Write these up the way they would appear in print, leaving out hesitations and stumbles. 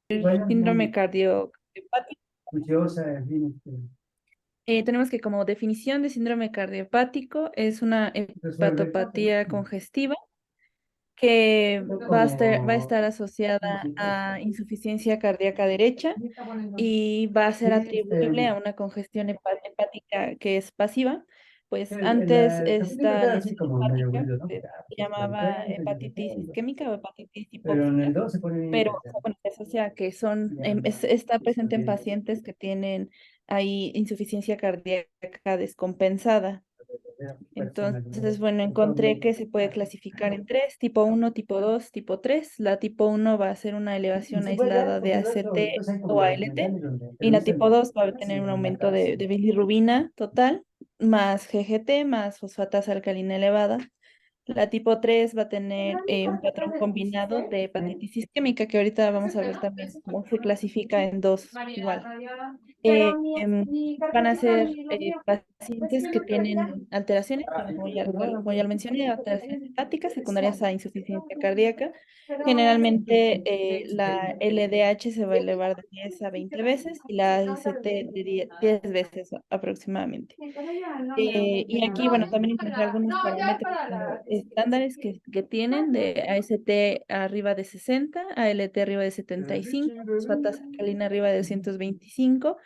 Bueno, síndrome cardiopático. curiosa, Tenemos que como definición de síndrome cardiopático es una entonces fue recta, pero hepatopatía congestiva que fue va a como, estar asociada a insuficiencia cardíaca derecha y va a ser sí, atribuible a una congestión hepática que es pasiva. Pues antes el capítulo esta estaba así lesión como medio hepática aburrido, ¿no? se Porque, pues, la llamaba enfrente y la hepatitis segunda. isquémica o hepatitis Pero en el hipóxica, 2 se pone bien pero o sea, interesante. bueno, se asocia que son, Ya, está presente en porque pacientes que tienen ahí insuficiencia cardíaca descompensada. la personalidad, Entonces, bueno, el todo encontré medio. que se puede clasificar en tres, tipo uno, tipo 2, tipo 3. La tipo uno va a ser una Y elevación se puede leer aislada de porque luego ACT después hay como o ALT, documentales donde y la entrevistan tipo a 2 va a casi tener un en la aumento cárcel. de bilirrubina total, más GGT, más fosfatasa alcalina elevada. La tipo 3 va a tener un patrón combinado de Sí, hepatitis isquémica, que ahorita vamos a ver también cómo se clasifica en dos igual. Van a ser pacientes que tienen alteraciones, bueno, como ya lo mencioné, alteraciones hepáticas secundarias a insuficiencia cardíaca. Generalmente la LDH se va a elevar de 10 a 20 veces y la AST de 10 veces aproximadamente. Y aquí, bueno, también encontré algunos parámetros como estándares que tienen de AST arriba de 60, ALT arriba de 75, fosfatasa alcalina arriba de 225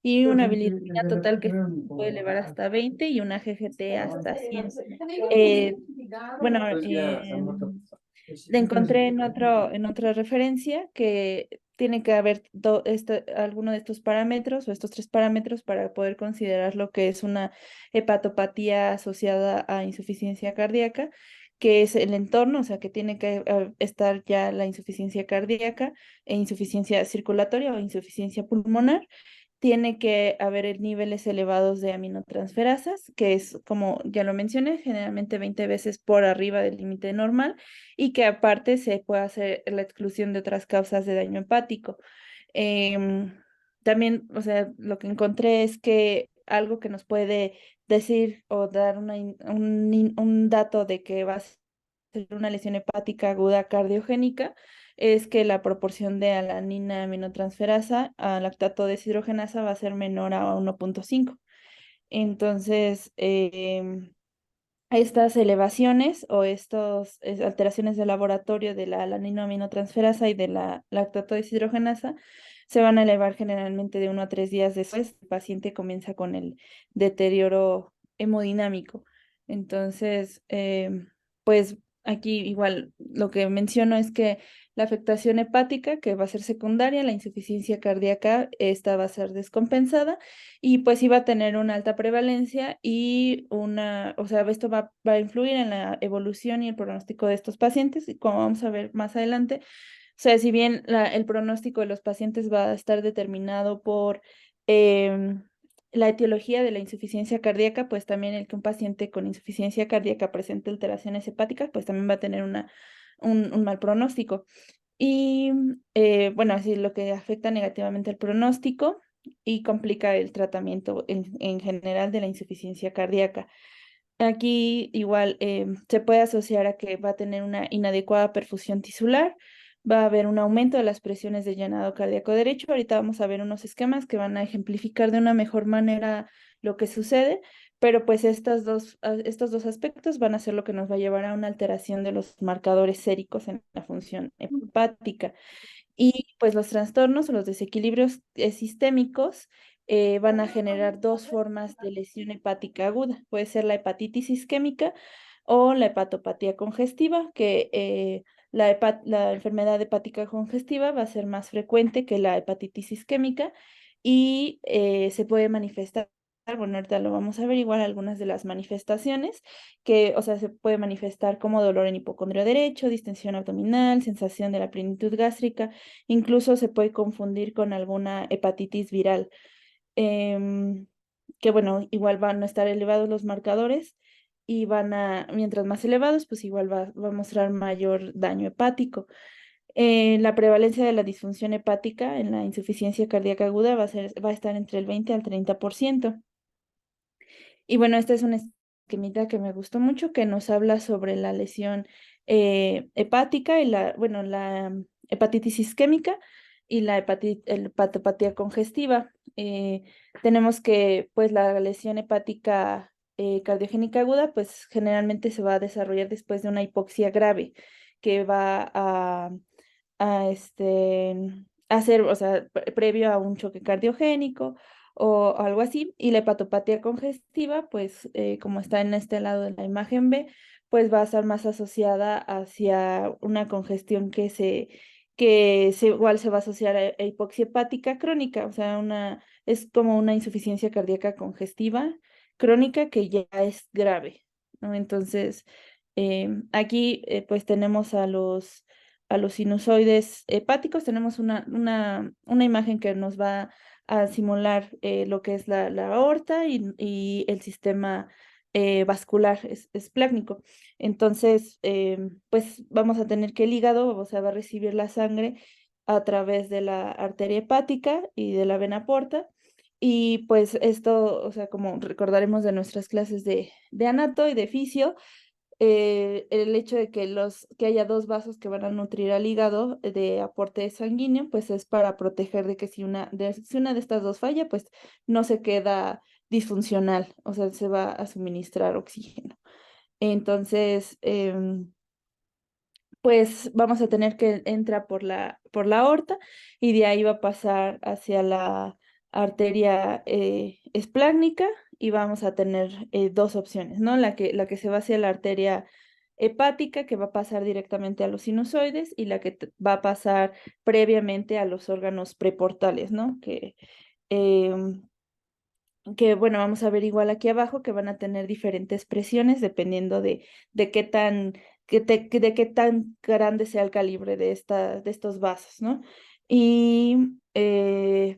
y una bilirrubina de total repente que se veo puede como elevar hasta 20 y una GGT hasta 100. entonces Eh, bueno, ya son otro. encontré en otra referencia que tiene que haber alguno de estos parámetros o estos tres parámetros para poder considerar lo que es una hepatopatía asociada a insuficiencia cardíaca, que es el entorno, o sea, que tiene que estar ya la insuficiencia cardíaca e insuficiencia circulatoria o insuficiencia pulmonar. Tiene que haber niveles elevados de aminotransferasas, que es, como ya lo mencioné, generalmente 20 veces por arriba del límite normal, y que aparte se puede hacer la exclusión de otras causas de daño hepático. Em, También, o sea, lo que encontré es que algo que nos puede decir o dar un dato de que va a ser una lesión hepática aguda cardiogénica es que la proporción de alanina aminotransferasa a lactato deshidrogenasa va a ser menor a 1,5. Entonces, estas elevaciones o estas alteraciones de laboratorio de la alaninoaminotransferasa y de la lactato deshidrogenasa se van a elevar generalmente de 1 a 3 días después. El paciente comienza con el deterioro hemodinámico. Entonces, pues aquí igual lo que menciono es que la afectación hepática, que va a ser secundaria, la insuficiencia cardíaca, esta va a ser descompensada y pues iba a tener una alta prevalencia y o sea, esto va a influir en la evolución y el pronóstico de estos pacientes, y como vamos a ver más adelante, o sea, si bien el pronóstico de los pacientes va a estar determinado por em, la etiología de la insuficiencia cardíaca, pues también el que un paciente con insuficiencia cardíaca presente alteraciones hepáticas, pues también va a tener un mal pronóstico. Y bueno, así lo que afecta negativamente el pronóstico y complica el tratamiento en general de la insuficiencia cardíaca. Aquí igual se puede asociar a que va a tener una inadecuada perfusión tisular, va a haber un aumento de las presiones de llenado cardíaco derecho. Ahorita vamos a ver unos esquemas que van a ejemplificar de una mejor manera lo que sucede, pero pues estos dos aspectos van a ser lo que nos va a llevar a una alteración de los marcadores séricos en la función hepática. Y pues los trastornos o los desequilibrios sistémicos van a generar dos formas de lesión hepática aguda. Puede ser la hepatitis isquémica o la hepatopatía congestiva, que la enfermedad hepática congestiva va a ser más frecuente que la hepatitis isquémica y se puede manifestar. Bueno, ahorita lo vamos a ver igual algunas de las manifestaciones que, o sea, se puede manifestar como dolor en hipocondrio derecho, distensión abdominal, sensación de la plenitud gástrica. Incluso se puede confundir con alguna hepatitis viral, em, que bueno, igual van a estar elevados los marcadores y mientras más elevados, pues igual va a mostrar mayor daño hepático. La prevalencia de la disfunción hepática en la insuficiencia cardíaca aguda va a estar entre el 20 al 30%. Y bueno, esta es una esquemita que me gustó mucho, que nos habla sobre la lesión hepática y bueno, la hepatitis isquémica y la hepatopatía congestiva. Tenemos que pues la lesión hepática cardiogénica aguda pues generalmente se va a desarrollar después de una hipoxia grave que va a ser, o sea, previo a un choque cardiogénico o algo así. Y la hepatopatía congestiva, pues como está en este lado de la imagen B, pues va a estar más asociada hacia una congestión igual se va a asociar a hipoxia hepática crónica, o sea, es como una insuficiencia cardíaca congestiva crónica que ya es grave, ¿no? Entonces, aquí pues tenemos a los sinusoides hepáticos, tenemos una imagen que nos va a simular lo que es la aorta y el sistema vascular esplácnico. Entonces, pues vamos a tener que el hígado, o sea, va a recibir la sangre a través de la arteria hepática y de la vena porta. Y pues esto, o sea, como recordaremos de nuestras clases de anato y de fisio, el hecho de que haya dos vasos que van a nutrir al hígado de aporte sanguíneo, pues es para proteger de que si una de estas dos falla, pues no se queda disfuncional, o sea, se va a suministrar oxígeno. Entonces, pues vamos a tener que entrar por la aorta y de ahí va a pasar hacia la arteria esplácnica y vamos a tener dos opciones, ¿no? La que se va hacia la arteria hepática, que va a pasar directamente a los sinusoides, y la que va a pasar previamente a los órganos preportales, ¿no? Em, bueno, vamos a ver igual aquí abajo que van a tener diferentes presiones dependiendo de qué tan, de qué tan grande sea el calibre de estos vasos, ¿no? Y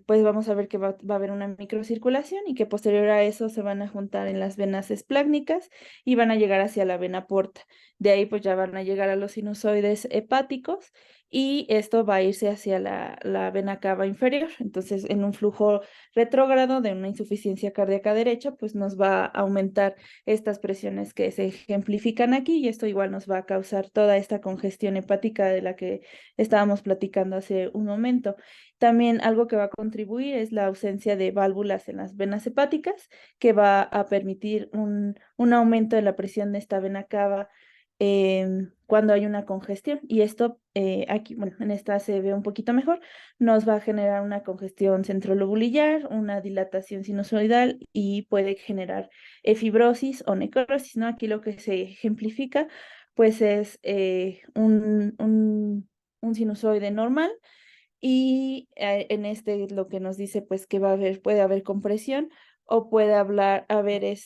pues vamos a ver que va a haber una microcirculación y que posterior a eso se van a juntar en las venas esplácnicas y van a llegar hacia la vena porta. De ahí pues ya van a llegar a los sinusoides hepáticos y esto va a irse hacia la vena cava inferior. Entonces, en un flujo retrógrado de una insuficiencia cardíaca derecha, pues nos va a aumentar estas presiones que se ejemplifican aquí y esto igual nos va a causar toda esta congestión hepática de la que estábamos platicando hace un momento. También algo que va a contribuir es la ausencia de válvulas en las venas hepáticas, que va a permitir un aumento de la presión de esta vena cava cuando hay una congestión. Y esto aquí, bueno, en esta se ve un poquito mejor, nos va a generar una congestión centrolobulillar, una dilatación sinusoidal y puede generar fibrosis o necrosis, ¿no? Aquí lo que se ejemplifica, pues es un sinusoide normal y en este lo que nos dice pues que puede haber compresión o puede haber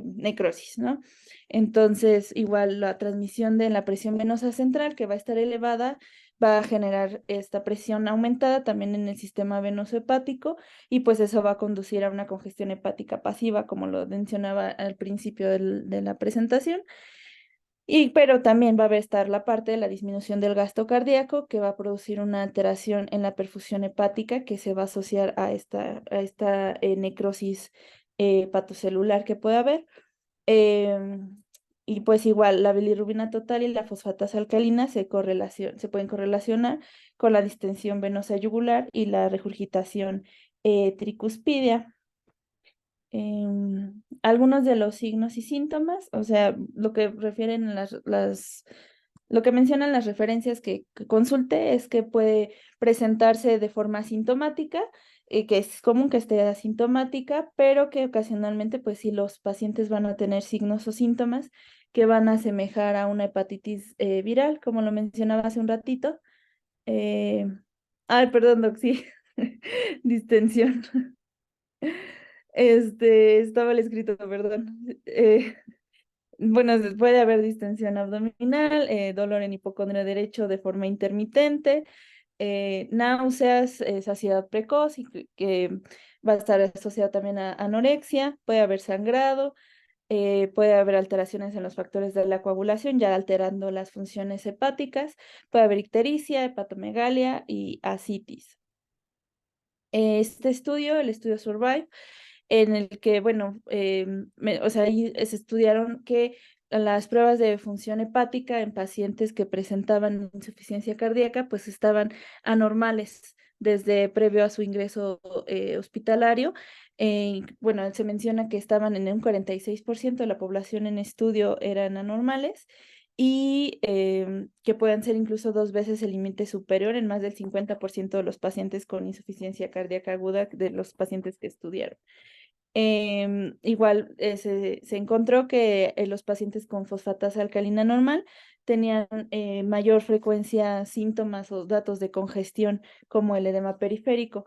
necrosis, ¿no? Entonces, igual la transmisión de la presión venosa central que va a estar elevada va a generar esta presión aumentada también en el sistema venoso hepático y pues eso va a conducir a una congestión hepática pasiva, como lo mencionaba al principio de la presentación. Pero también va a estar la parte de la disminución del gasto cardíaco que va a producir una alteración en la perfusión hepática que se va a asociar a esta necrosis hepatocelular que puede haber. Em, y pues igual la bilirrubina total y la fosfatasa alcalina se pueden correlacionar con la distensión venosa yugular y la regurgitación tricuspidia. Algunos de los signos y síntomas, o sea, lo que refieren lo que mencionan las referencias que consulte es que puede presentarse de forma asintomática, que es común que esté asintomática, pero que ocasionalmente, pues sí, los pacientes van a tener signos o síntomas que van a asemejar a una hepatitis viral, como lo mencionaba hace un ratito. Eh, Ay, perdón, Doc, sí, distensión. Estaba el escrito, perdón. Bueno, puede haber distensión abdominal, dolor en hipocondrio derecho de forma intermitente, náuseas, saciedad precoz, y que va a estar asociado también a anorexia, puede haber sangrado, puede haber alteraciones en los factores de la coagulación, ya alterando las funciones hepáticas, puede haber ictericia, hepatomegalia y ascitis. Este estudio, el estudio SURVIVE, en el que, bueno, o sea, ahí se estudiaron que las pruebas de función hepática en pacientes que presentaban insuficiencia cardíaca, pues estaban anormales, desde previo a su ingreso hospitalario. Bueno, se menciona que estaban en un 46% de la población en estudio eran anormales y que puedan ser incluso 2 veces el límite superior en más del 50% de los pacientes con insuficiencia cardíaca aguda de los pacientes que estudiaron. Igual se encontró que los pacientes con fosfatasa alcalina normal tenían mayor frecuencia síntomas o datos de congestión como el edema periférico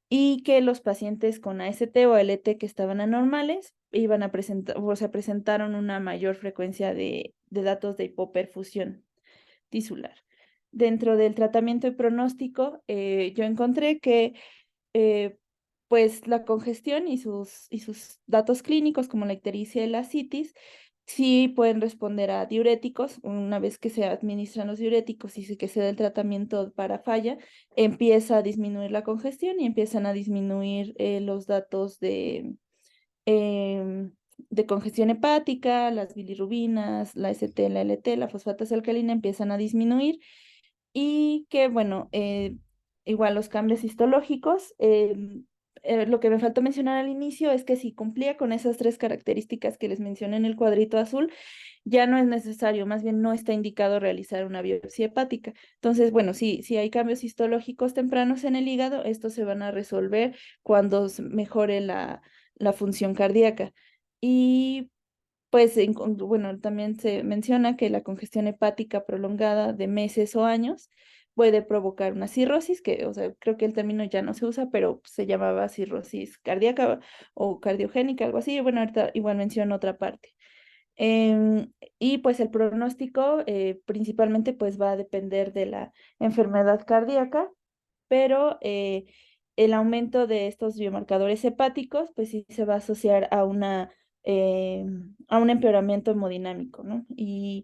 y que los pacientes con AST o LT que estaban anormales iban a presentar, o sea, presentaron una mayor frecuencia de datos de hipoperfusión tisular. Dentro del tratamiento y pronóstico, yo encontré que eh, pues la congestión y sus datos clínicos como la ictericia y la citis sí pueden responder a diuréticos. Una vez que se administran los diuréticos y que se da el tratamiento para falla, empieza a disminuir la congestión y empiezan a disminuir los datos de congestión hepática, las bilirrubinas, la ST, la LT, la fosfatasa alcalina empiezan a disminuir y que, bueno, igual los cambios histológicos, lo que me faltó mencionar al inicio es que si cumplía con esas 3 características que les mencioné en el cuadrito azul, ya no es necesario, más bien no está indicado realizar una biopsia hepática. Entonces, bueno, si hay cambios histológicos tempranos en el hígado, estos se van a resolver cuando mejore la función cardíaca. Y pues, bueno, también se menciona que la congestión hepática prolongada de meses o años puede provocar una cirrosis, que, o sea, creo que el término ya no se usa, pero se llamaba cirrosis cardíaca o cardiogénica, algo así. Bueno, ahorita igual menciono otra parte. Y pues el pronóstico principalmente pues va a depender de la enfermedad cardíaca, pero el aumento de estos biomarcadores hepáticos, pues sí se va a asociar a un empeoramiento hemodinámico, ¿no? Y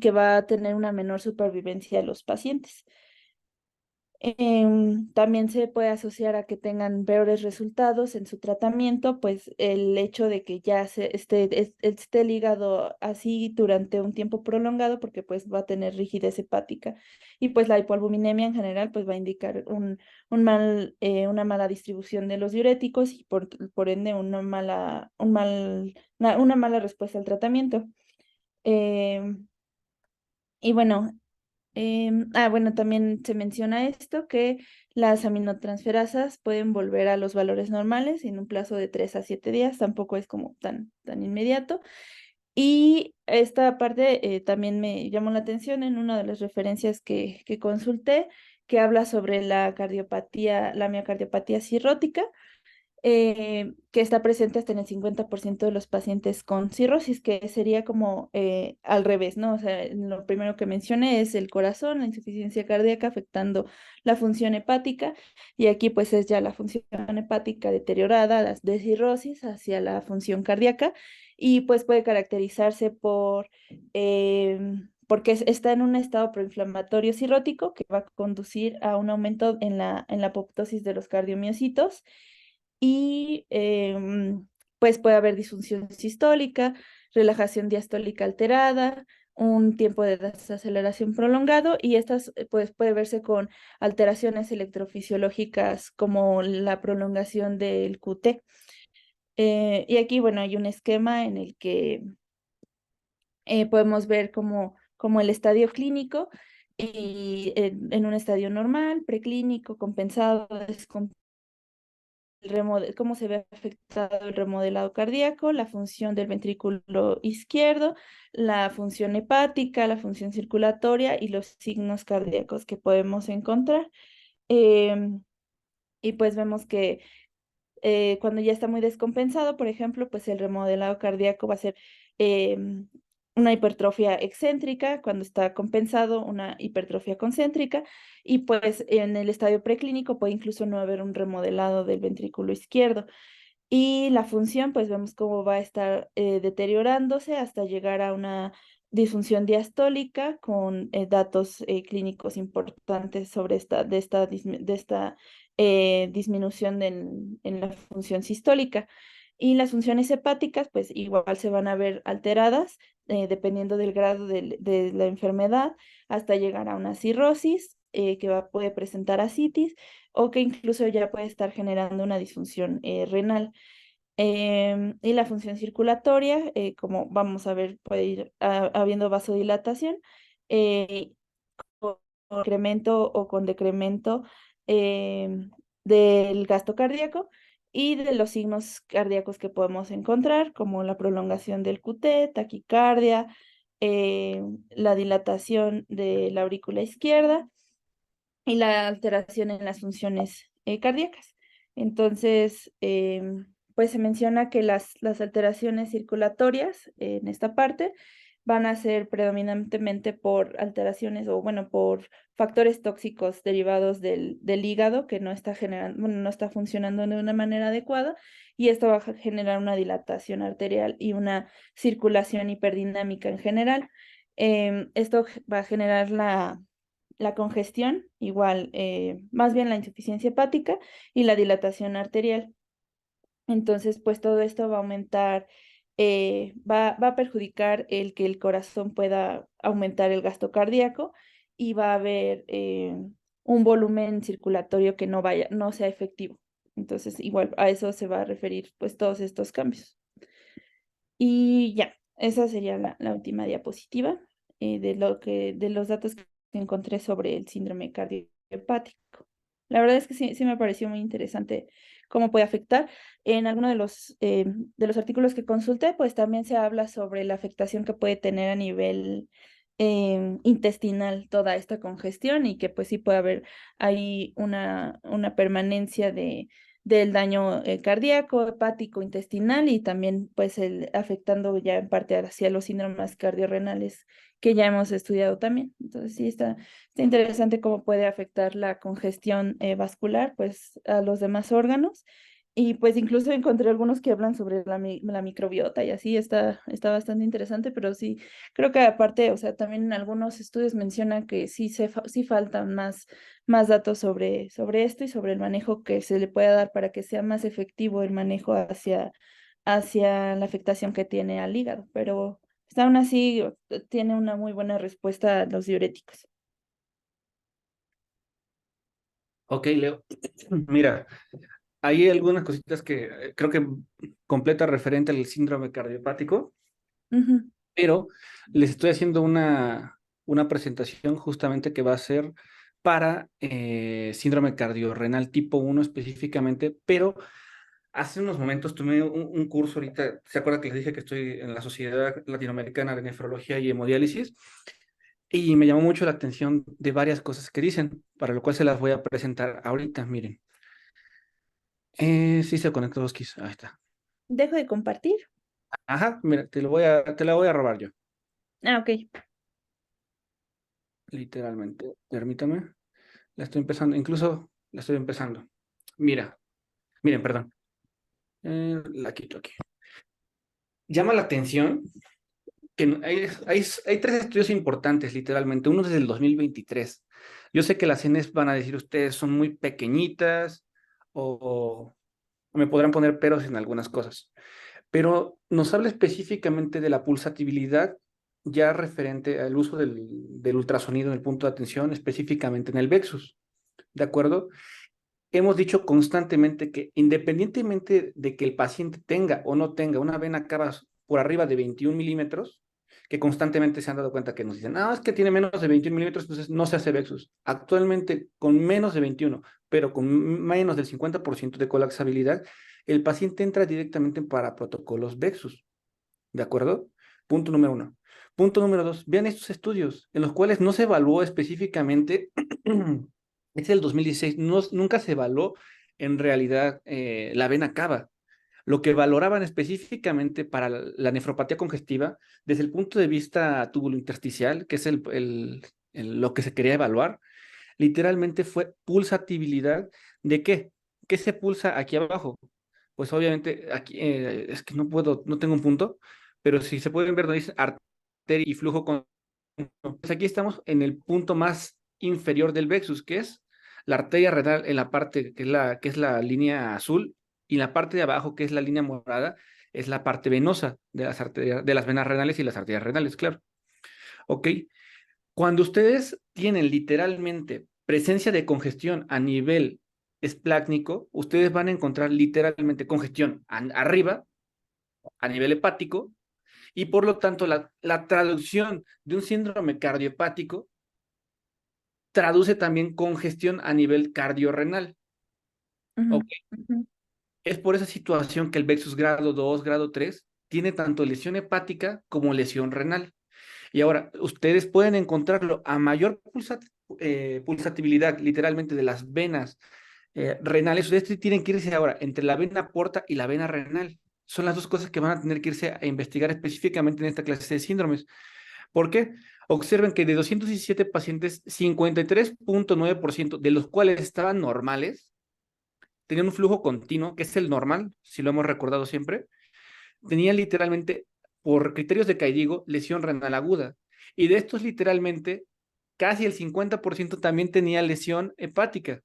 que va a tener una menor supervivencia de los pacientes. También se puede asociar a que tengan peores resultados en su tratamiento, pues el hecho de que ya esté el hígado así durante un tiempo prolongado, porque pues va a tener rigidez hepática. Y pues la hipoalbuminemia en general pues va a indicar una mala distribución de los diuréticos y por ende una mala respuesta al tratamiento. Em, y bueno, bueno, también se menciona esto, que las aminotransferasas pueden volver a los valores normales en un plazo de 3 a 7 días, tampoco es como tan inmediato. Y esta parte también me llamó la atención en una de las referencias que consulté, que habla sobre la miocardiopatía cirrótica, que está presente hasta en el 50% de los pacientes con cirrosis, que sería como al revés, ¿no? O sea, lo primero que mencioné es el corazón, la insuficiencia cardíaca afectando la función hepática, y aquí pues es ya la función hepática deteriorada, las de cirrosis hacia la función cardíaca, y pues puede caracterizarse porque está en un estado proinflamatorio cirrótico que va a conducir a un aumento en la apoptosis de los cardiomiocitos y pues puede haber disfunción sistólica, relajación diastólica alterada, un tiempo de desaceleración prolongado y estas pues puede verse con alteraciones electrofisiológicas como la prolongación del QT. Y aquí, bueno, hay un esquema en el que podemos ver como el estadio clínico y en un estadio normal, preclínico, compensado, cómo se ve afectado el remodelado cardíaco, la función del ventrículo izquierdo, la función hepática, la función circulatoria y los signos cardíacos que podemos encontrar. Em, y pues vemos que cuando ya está muy descompensado, por ejemplo, pues el remodelado cardíaco va a ser em, una hipertrofia excéntrica, cuando está compensado, una hipertrofia concéntrica, y pues en el estadio preclínico puede incluso no haber un remodelado del ventrículo izquierdo. Y la función, pues vemos cómo va a estar deteriorándose hasta llegar a una disfunción diastólica con datos clínicos importantes sobre esta disminución en la función sistólica. Y las funciones hepáticas, pues igual se van a ver alteradas dependiendo del grado de la enfermedad hasta llegar a una cirrosis puede presentar ascitis o que incluso ya puede estar generando una disfunción renal. Y la función circulatoria, como vamos a ver, puede ir habiendo vasodilatación, eh, con incremento o con decremento del gasto cardíaco y de los signos cardíacos que podemos encontrar, como la prolongación del QT, taquicardia, la dilatación de la aurícula izquierda y la alteración en las funciones cardíacas. Entonces, pues se menciona que las alteraciones circulatorias en esta parte van a ser predominantemente por alteraciones o, bueno, por factores tóxicos derivados del hígado que no está generando, bueno, no está funcionando de una manera adecuada, y esto va a generar una dilatación arterial y una circulación hiperdinámica en general. Esto va a generar la congestión, igual, más bien la insuficiencia hepática y la dilatación arterial. Entonces, pues todo esto va a aumentar, va a perjudicar el que el corazón pueda aumentar el gasto cardíaco, y va a haber un volumen circulatorio que no sea efectivo. Entonces, igual a eso se va a referir pues todos estos cambios. Y ya, esa sería la última diapositiva de los datos que encontré sobre el síndrome cardiohepático. La verdad es que sí, sí me pareció muy interesante cómo puede afectar. En alguno de los artículos que consulté, pues también se habla sobre la afectación que puede tener a nivel intestinal toda esta congestión, y que pues sí puede haber ahí una permanencia del daño cardíaco, hepático, intestinal, y también pues afectando ya en parte hacia los síndromes cardiorrenales que ya hemos estudiado también. Entonces sí está interesante cómo puede afectar la congestión vascular pues a los demás órganos. Y pues incluso encontré algunos que hablan sobre la microbiota, y así está bastante interesante, pero sí, creo que aparte, o sea, también en algunos estudios mencionan que sí faltan más datos sobre esto y sobre el manejo que se le pueda dar para que sea más efectivo el manejo hacia la afectación que tiene al hígado, pero pues, aún así tiene una muy buena respuesta a los diuréticos. Ok, Leo. Mira, hay algunas cositas que creo que completa referente al síndrome cardiopático, Ujú, pero les estoy haciendo una presentación justamente que va a ser para síndrome cardiorrenal tipo 1 específicamente, pero hace unos momentos tomé un curso ahorita. ¿Se acuerda que les dije que estoy en la Sociedad Latinoamericana de Nefrología y Hemodiálisis? Y me llamó mucho la atención de varias cosas que dicen, para lo cual se las voy a presentar ahorita, miren. Sí se conectó dos keys, ahí está. dejo de compartir. Ajá, mira, te la voy a robar yo, Ah, ok. literalmente. Permítame, la estoy empezando, incluso la estoy empezando. Mira, miren, perdón. La quito aquí. Llama la atención que hay tres estudios importantes, literalmente. Uno desde el 2023. Yo sé que las CNES van a decir ustedes son muy pequeñitas o me podrán poner peros en algunas cosas, pero nos habla específicamente de la pulsatividad ya referente al uso del ultrasonido en el punto de atención, específicamente en el Vexus, ¿de acuerdo? Hemos dicho constantemente que independientemente de que el paciente tenga o no tenga una vena cava por arriba de 21 milímetros, que constantemente se han dado cuenta que nos dicen, es que tiene menos de 21 milímetros, entonces no se hace Vexus. Actualmente, con menos de 21, pero con menos del 50% de colapsabilidad, el paciente entra directamente para protocolos Vexus, ¿de acuerdo? Punto número uno. Punto número dos, vean estos estudios en los cuales no se evaluó específicamente, es el 2016, nunca se evaluó en realidad la vena cava. Lo que valoraban específicamente para la nefropatía congestiva, desde el punto de vista tubulointersticial, que es lo que se quería evaluar, literalmente fue pulsatibilidad. ¿De qué? ¿Qué se pulsa aquí abajo? Pues obviamente aquí, es que no puedo, no tengo un punto, pero si se pueden ver donde dice arteria y flujo pues aquí estamos en el punto más inferior del Vexus, que es la arteria renal en la parte que es la línea azul, y la parte de abajo, que es la línea morada, es la parte venosa de las arterias, de las venas renales y las arterias renales, claro. Ok. Cuando ustedes tienen literalmente presencia de congestión a nivel esplácnico, ustedes van a encontrar literalmente congestión arriba, a nivel hepático, y por lo tanto la traducción de un síndrome cardiopático traduce también congestión a nivel cardiorrenal. Ujú, ¿Ok? ujú, Es por esa situación que el Vexus grado 2, grado 3, tiene tanto lesión hepática como lesión renal. Y ahora, ustedes pueden encontrarlo a mayor pulsatividad, literalmente, de las venas renales. Ustedes tienen que irse ahora entre la vena porta y la vena renal. Son las dos cosas que van a tener que irse a investigar específicamente en esta clase de síndromes. ¿Por qué? Observen que de 217 pacientes, 53.9% de los cuales estaban normales, tenían un flujo continuo, que es el normal, si lo hemos recordado siempre, tenían literalmente, por criterios de Caidigo, lesión renal aguda. Y de estos, literalmente, casi el 50% también tenía lesión hepática.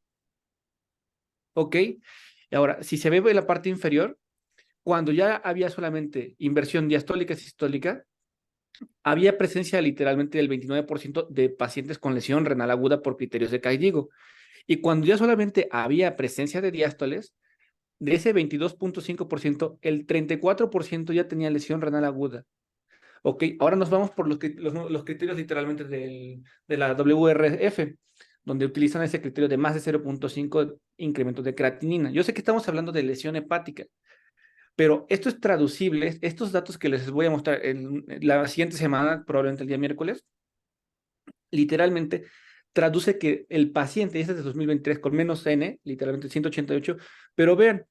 ¿Ok? Y ahora, si se ve en la parte inferior, cuando ya había solamente inversión diastólica y sistólica, había presencia literalmente del 29% de pacientes con lesión renal aguda por criterios de Caidigo. Y cuando ya solamente había presencia de diástoles, de ese 22.5%, el 34% ya tenía lesión renal aguda. Ok, ahora nos vamos por los criterios literalmente de la WRF, donde utilizan ese criterio de más de 0.5 incrementos de creatinina. Yo sé que estamos hablando de lesión hepática, pero esto es traducible, estos datos que les voy a mostrar en la siguiente semana, probablemente el día miércoles, literalmente traduce que el paciente, y este es de 2023, con menos N, literalmente 188, pero vean,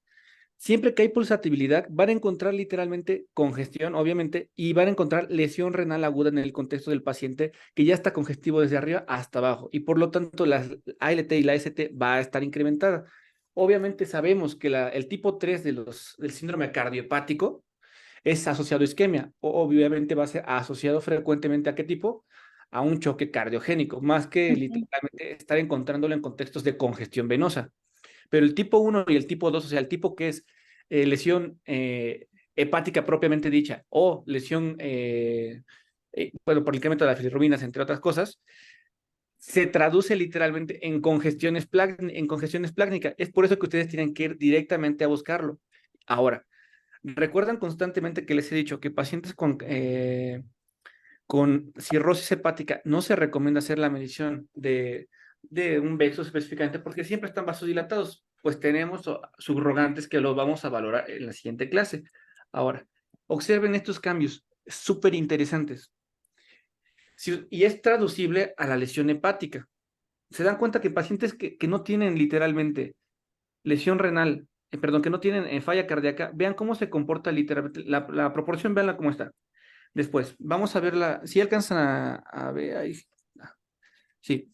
siempre que hay pulsatividad, van a encontrar literalmente congestión, obviamente, y van a encontrar lesión renal aguda en el contexto del paciente que ya está congestivo desde arriba hasta abajo, y por lo tanto la ALT y la ST va a estar incrementada. Obviamente sabemos que el tipo 3 del síndrome cardiopático es asociado a isquemia, o obviamente va a ser asociado frecuentemente a qué tipo, a un choque cardiogénico, más que ujú. literalmente estar encontrándolo en contextos de congestión venosa. Pero el tipo 1 y el tipo 2, o sea, el tipo que es lesión hepática propiamente dicha o lesión, bueno, por el incremento de las filirubinas, entre otras cosas, se traduce literalmente en congestión esplácnica. Es por eso que ustedes tienen que ir directamente a buscarlo. Ahora, recuerdan constantemente que les he dicho que pacientes con cirrosis hepática no se recomienda hacer la medición de un Vexus específicamente porque siempre están vasodilatados. Pues tenemos subrogantes que los vamos a valorar en la siguiente clase. Ahora, observen estos cambios súper interesantes. Y es traducible a la lesión hepática. Se dan cuenta que pacientes que no tienen literalmente lesión renal, perdón, que no tienen falla cardíaca, vean cómo se comporta literalmente, la proporción, veanla cómo está. Después, vamos a verla, si alcanzan a ver ahí, sí,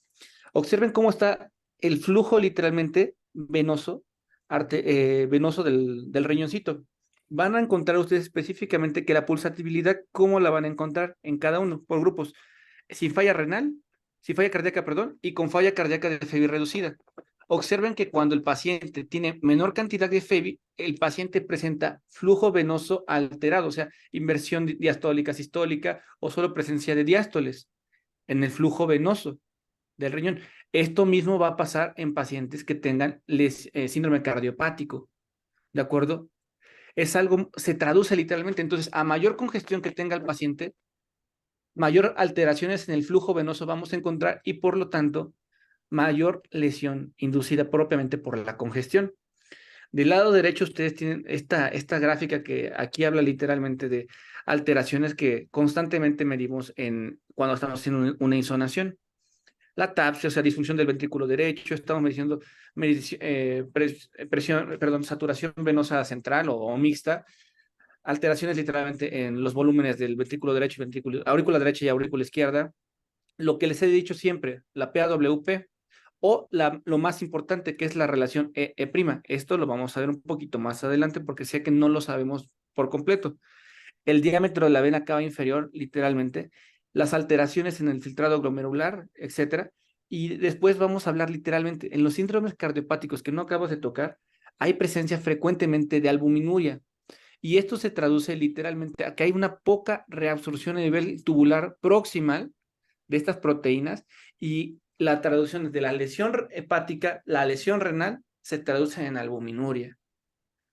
observen cómo está el flujo literalmente venoso, venoso del riñoncito. Van a encontrar ustedes específicamente que la pulsatividad, ¿cómo la van a encontrar en cada uno por grupos? Sin falla renal, sin falla cardíaca, perdón, y con falla cardíaca de FEBI reducida. Observen que cuando el paciente tiene menor cantidad de FEBI, el paciente presenta flujo venoso alterado, o sea, inversión diastólica, sistólica o solo presencia de diástoles en el flujo venoso del riñón. Esto mismo va a pasar en pacientes que tengan síndrome cardiopático, ¿de acuerdo? Es algo, se traduce literalmente, entonces, a mayor congestión que tenga el paciente, mayor alteraciones en el flujo venoso vamos a encontrar y por lo tanto, mayor lesión inducida propiamente por la congestión. Del lado derecho ustedes tienen esta gráfica que aquí habla literalmente de alteraciones que constantemente medimos cuando estamos haciendo una insonación. La TAPSE, o sea, disfunción del ventrículo derecho, estamos midiendo presión, perdón, saturación venosa central o mixta, alteraciones literalmente en los volúmenes del ventrículo derecho y aurícula derecha y aurícula izquierda, lo que les he dicho siempre, la PAWP o lo más importante que es la relación E'. Esto lo vamos a ver un poquito más adelante porque sé que no lo sabemos por completo. El diámetro de la vena cava inferior, literalmente, las alteraciones en el filtrado glomerular, etcétera. Y después vamos a hablar literalmente, en los síndromes cardiopáticos que no acabas de tocar, hay presencia frecuentemente de albuminuria. Y esto se traduce literalmente a que hay una poca reabsorción a nivel tubular proximal de estas proteínas y la traducción de la lesión hepática, la lesión renal, se traduce en albuminuria.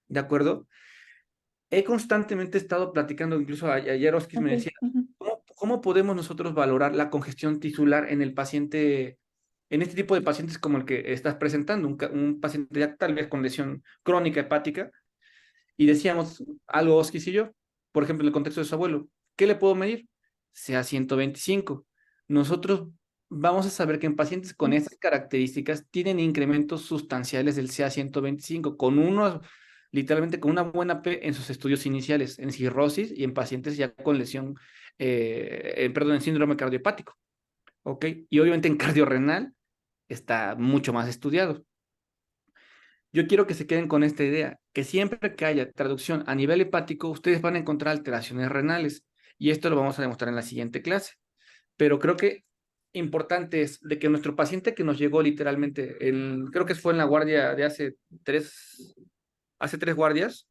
¿De acuerdo? He constantemente estado platicando, incluso ayer Oskis me Ok, decía, ¿cómo podemos nosotros valorar la congestión tisular en el paciente, en este tipo de pacientes como el que estás presentando, un paciente ya tal vez con lesión crónica hepática? Y decíamos algo, Oskis y yo, por ejemplo, en el contexto de su abuelo, ¿qué le puedo medir? Sea 125. Nosotros vamos a saber que en pacientes con estas características tienen incrementos sustanciales del CA 125, literalmente con una buena P en sus estudios iniciales, en cirrosis y en pacientes ya con lesión, perdón, en síndrome cardiopático, ¿ok? Y obviamente en cardiorrenal está mucho más estudiado. Yo quiero que se queden con esta idea, que siempre que haya traducción a nivel hepático, ustedes van a encontrar alteraciones renales. Y esto lo vamos a demostrar en la siguiente clase. Pero creo que importante es de que nuestro paciente que nos llegó literalmente, creo que fue en la guardia de hace tres guardias,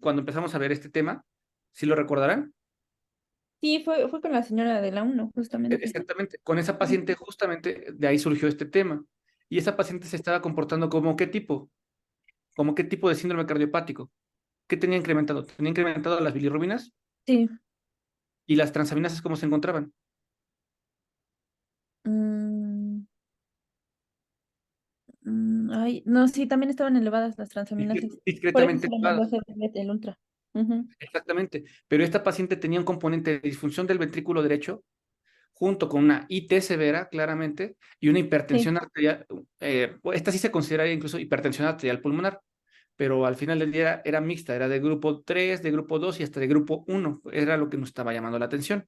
cuando empezamos a ver este tema, ¿sí lo recordarán? sí, fue con la señora de la 1, justamente. Exactamente, con esa Ujú. paciente justamente de ahí surgió este tema. Y esa paciente se estaba comportando como qué tipo de síndrome cardiopático. ¿Qué tenía incrementado? Tenía incrementado las bilirrubinas Sí. y las transaminasas, ¿cómo se encontraban? Mm, ay, no, sí, también estaban elevadas las transaminasas. Por eso Discretamente se le mandó a elevadas. hacer el ultra. Ujú. Exactamente. Pero esta paciente tenía un componente de disfunción del ventrículo derecho junto con una IT severa, claramente, y una Sí, hipertensión arterial. Esta sí se consideraría incluso hipertensión arterial pulmonar, pero al final del día era mixta, era de grupo 3, de grupo 2 y hasta de grupo 1. Era lo que nos estaba llamando la atención.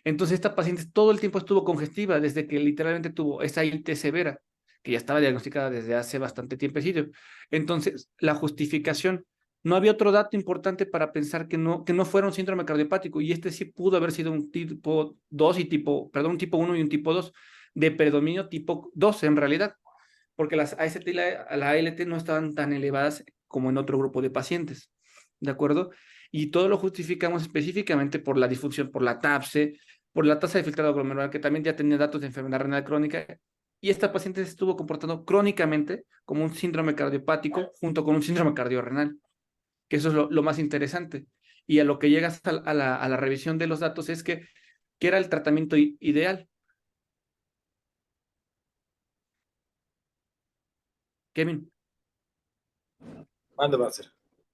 Entonces, esta paciente todo el tiempo estuvo congestiva desde que literalmente tuvo esa IT severa, que ya estaba diagnosticada desde hace bastante tiempecillo. Entonces, la justificación, no había otro dato importante para pensar que no fuera un síndrome cardiopático, y este sí pudo haber sido un tipo 2 y un tipo 1 y un tipo 2 de predominio tipo 2 en realidad, porque las AST y la ALT no estaban tan elevadas como en otro grupo de pacientes, ¿de acuerdo? Y todo lo justificamos específicamente por la disfunción, por la TAPSE, por la tasa de filtrado glomerular, que también ya tenía datos de enfermedad renal crónica, y esta paciente se estuvo comportando crónicamente como un síndrome cardiopático junto con un síndrome cardiorrenal, que eso es lo más interesante. Y a lo que llegas a la revisión de los datos es que era el tratamiento ideal. Kevin, ¿Cuándo va a ser?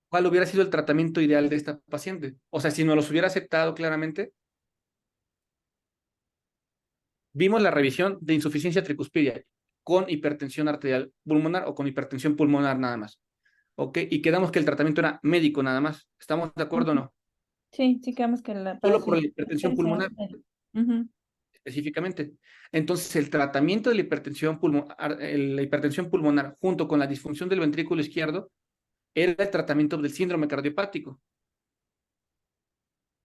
¿cuál hubiera sido el tratamiento ideal de esta paciente? O sea, si no los hubiera aceptado claramente, vimos la revisión de insuficiencia tricuspidia con hipertensión arterial pulmonar o con hipertensión pulmonar nada más. ¿Ok? Y quedamos que el tratamiento era médico nada más. ¿Estamos de acuerdo o ujú. no? Sí, sí, quedamos que para Solo su por la hipertensión insuficiencia. pulmonar Ujú. específicamente. Entonces, el tratamiento de la hipertensión pulmonar junto con la disfunción del ventrículo izquierdo era el tratamiento del síndrome cardiopático.